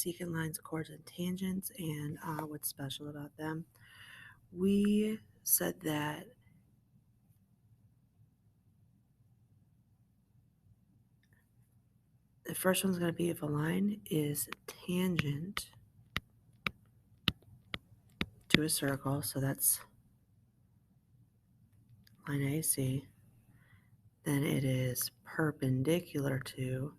secant lines, chords, and tangents, and what's special about them. We said that the first one's going to be if a line is tangent to a circle, so that's line AC, then it is perpendicular to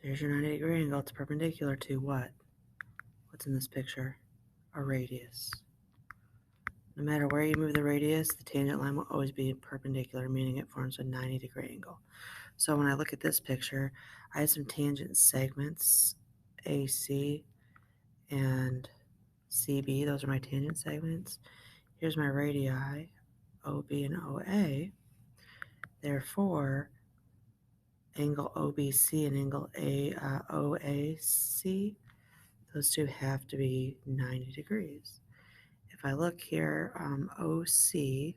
Here's your 90-degree angle. It's perpendicular to what? What's in this picture? A radius. No matter where you move the radius, the tangent line will always be perpendicular, meaning it forms a 90-degree angle. So when I look at this picture, I have some tangent segments, AC and CB. Those are my tangent segments. Here's my radii, OB and OA. Therefore, angle OBC and angle OAC, those two have to be 90 degrees. If I look here, OC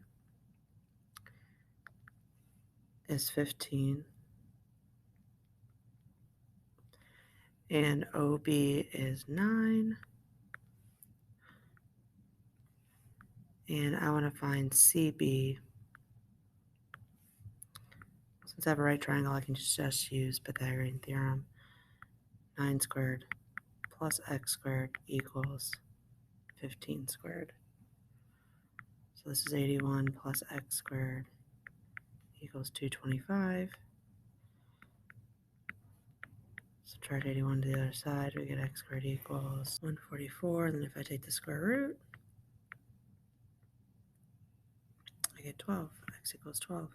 is 15 and OB is 9. And I want to find CB. Since I have a right triangle, I can just use Pythagorean theorem. 9 squared plus x squared equals 15 squared. So this is 81 plus x squared equals 225. Subtract 81 to the other side, we get x squared equals 144. And then if I take the square root, I get 12. X equals 12.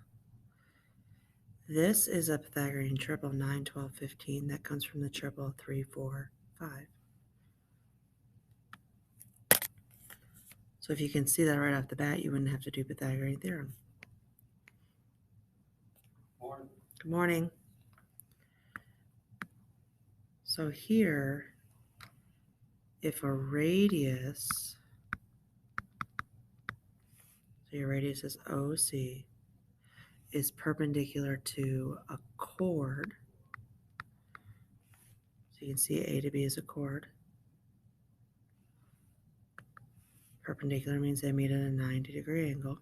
This is a Pythagorean triple 9, 12, 15. That comes from the triple 3, 4, 5. So if you can see that right off the bat, you wouldn't have to do Pythagorean theorem. Morning. Good morning. So here, if a radius, so your radius is OC, is perpendicular to a chord, so you can see A to B is a chord. Perpendicular means they meet at a 90-degree angle.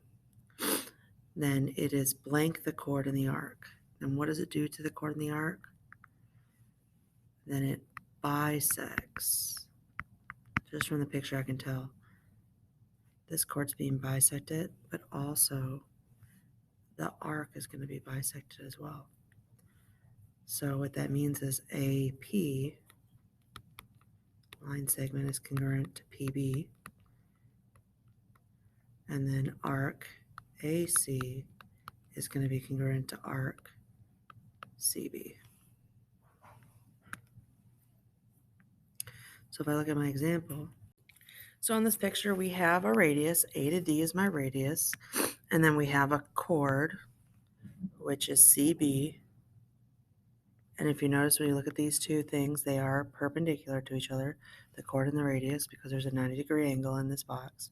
Then it is blank the chord and the arc. And what does it do to the chord and the arc? Then it bisects. Just from the picture I can tell this chord's being bisected, but also the arc is going to be bisected as well. So what that means is AP, line segment, is congruent to PB, and then arc AC is going to be congruent to arc CB. So if I look at my example, so in this picture we have a radius, A to D is my radius, and then we have a chord, which is CB. And if you notice when you look at these two things, they are perpendicular to each other, the chord and the radius, because there's a 90-degree angle in this box.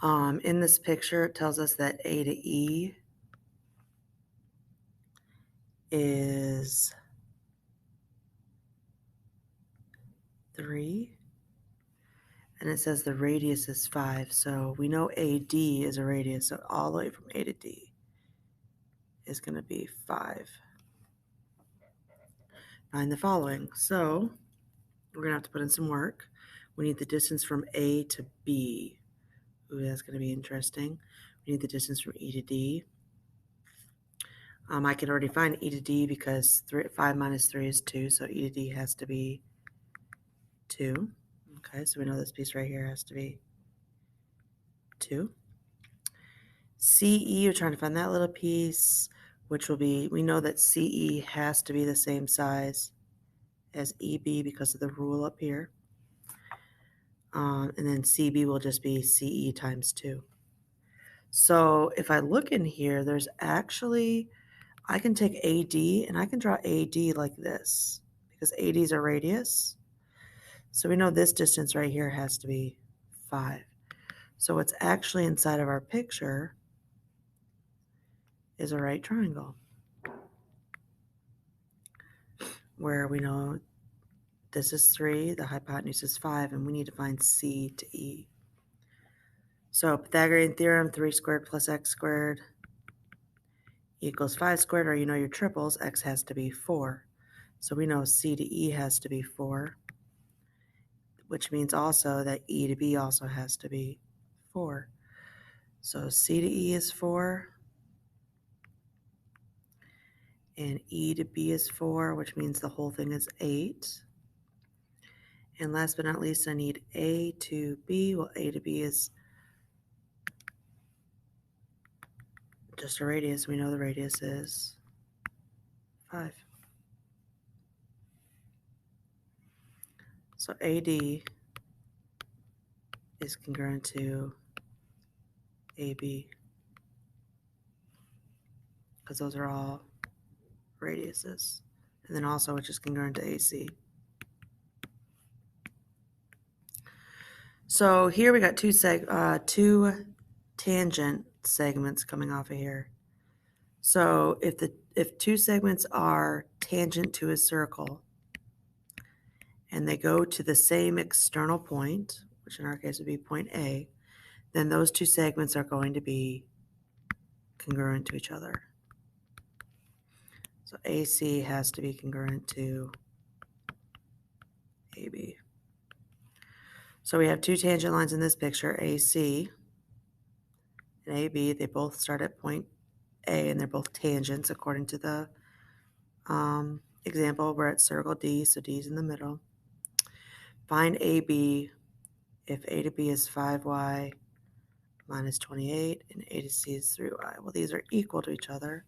In this picture, it tells us that A to E is 3, and it says the radius is 5. So we know AD is a radius, so all the way from A to D is going to be 5. Find the following. So we're going to have to put in some work. We need the distance from A to B. Ooh, that's going to be interesting. We need the distance from E to D. I can already find E to D because 5 minus 3 is 2, so E to D has to be 2. Okay, so we know this piece right here has to be 2. CE, we're trying to find that little piece, which will be, we know that CE has to be the same size as EB because of the rule up here. And then CB will just be CE times 2. So if I look in here, there's actually, I can take AD and I can draw AD like this because AD is a radius. So we know this distance right here has to be 5. So what's actually inside of our picture is a right triangle, where we know this is 3, the hypotenuse is 5, and we need to find C to E. So Pythagorean theorem, 3 squared plus x squared equals 5 squared, or you know your triples, x has to be 4. So we know C to E has to be 4, which means also that E to B also has to be 4. So C to E is 4, and E to B is 4, which means the whole thing is 8. And last but not least, I need A to B. Well, A to B is just a radius. We know the radius is 5. So AD is congruent to AB, because those are all radiuses. And then also, which is congruent to AC. So here we got two tangent segments coming off of here. So if two segments are tangent to a circle and they go to the same external point, which in our case would be point A, then those two segments are going to be congruent to each other. So AC has to be congruent to AB. So we have two tangent lines in this picture, AC and AB. They both start at point A, and they're both tangents according to the example. We're at circle D, so D is in the middle. Find AB if A to B is 5y minus 28 and A to C is 3y. Well, these are equal to each other.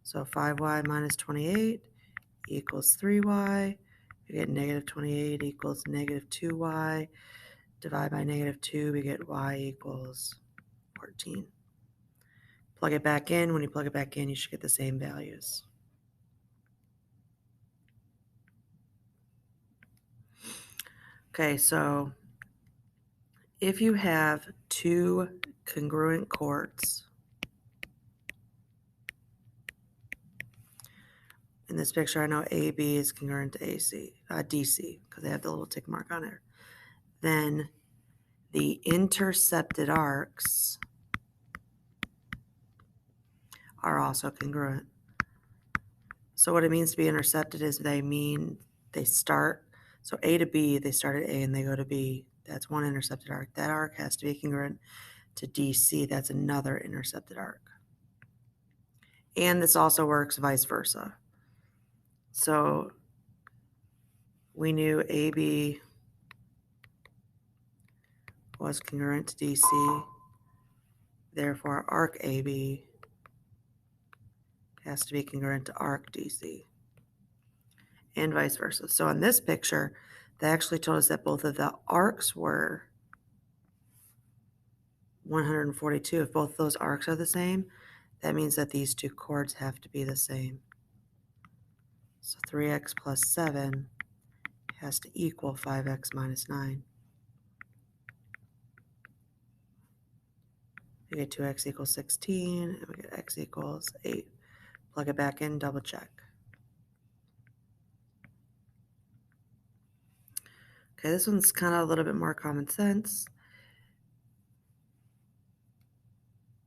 So 5y minus 28 equals 3y. We get negative 28 equals negative 2y. Divide by negative 2, we get y equals 14. Plug it back in. When you plug it back in, you should get the same values. Okay, so if you have two congruent chords, in this picture, I know AB is congruent to DC, because they have the little tick mark on it. Then the intercepted arcs are also congruent. So what it means to be intercepted is they start, so A to B, they start at A and they go to B. That's one intercepted arc. That arc has to be congruent to DC. That's another intercepted arc. And this also works vice versa. So we knew AB was congruent to DC. Therefore, arc AB has to be congruent to arc DC, and vice versa. So in this picture, they actually told us that both of the arcs were 142. If both those arcs are the same, that means that these two chords have to be the same. So 3x plus 7 has to equal 5x minus 9. We get 2x equals 16, and we get x equals 8. Plug it back in, double check. Okay, this one's kind of a little bit more common sense.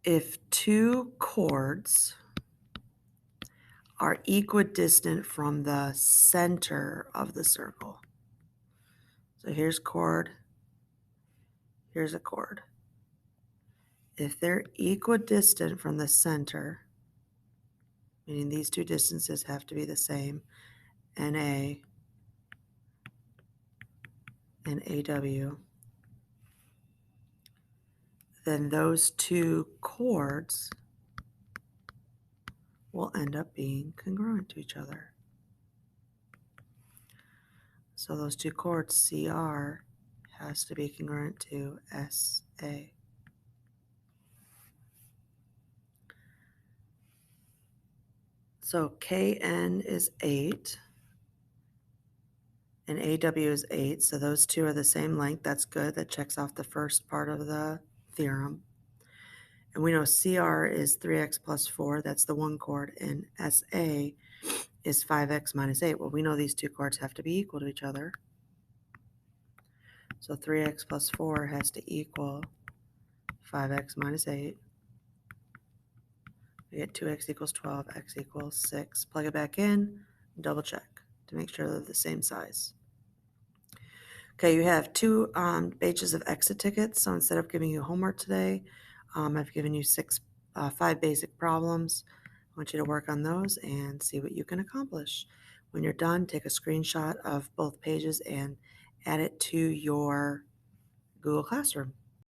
If two chords are equidistant from the center of the circle, so here's chord, here's a chord. If they're equidistant from the center, meaning these two distances have to be the same, NA and AW, then those two chords will end up being congruent to each other. So those two chords, CR, has to be congruent to SA. So KN is 8 and AW is 8. So those two are the same length. That's good. That checks off the first part of the theorem. And we know CR is 3x plus 4, that's the one chord, and SA is 5x minus 8. Well, we know these two chords have to be equal to each other. So 3x plus 4 has to equal 5x minus 8. We get 2x equals 12, x equals 6. Plug it back in, double check to make sure they're the same size. Okay, you have two pages of exit tickets. So instead of giving you homework today, I've given you 5 basic problems. I want you to work on those and see what you can accomplish. When you're done, take a screenshot of both pages and add it to your Google Classroom.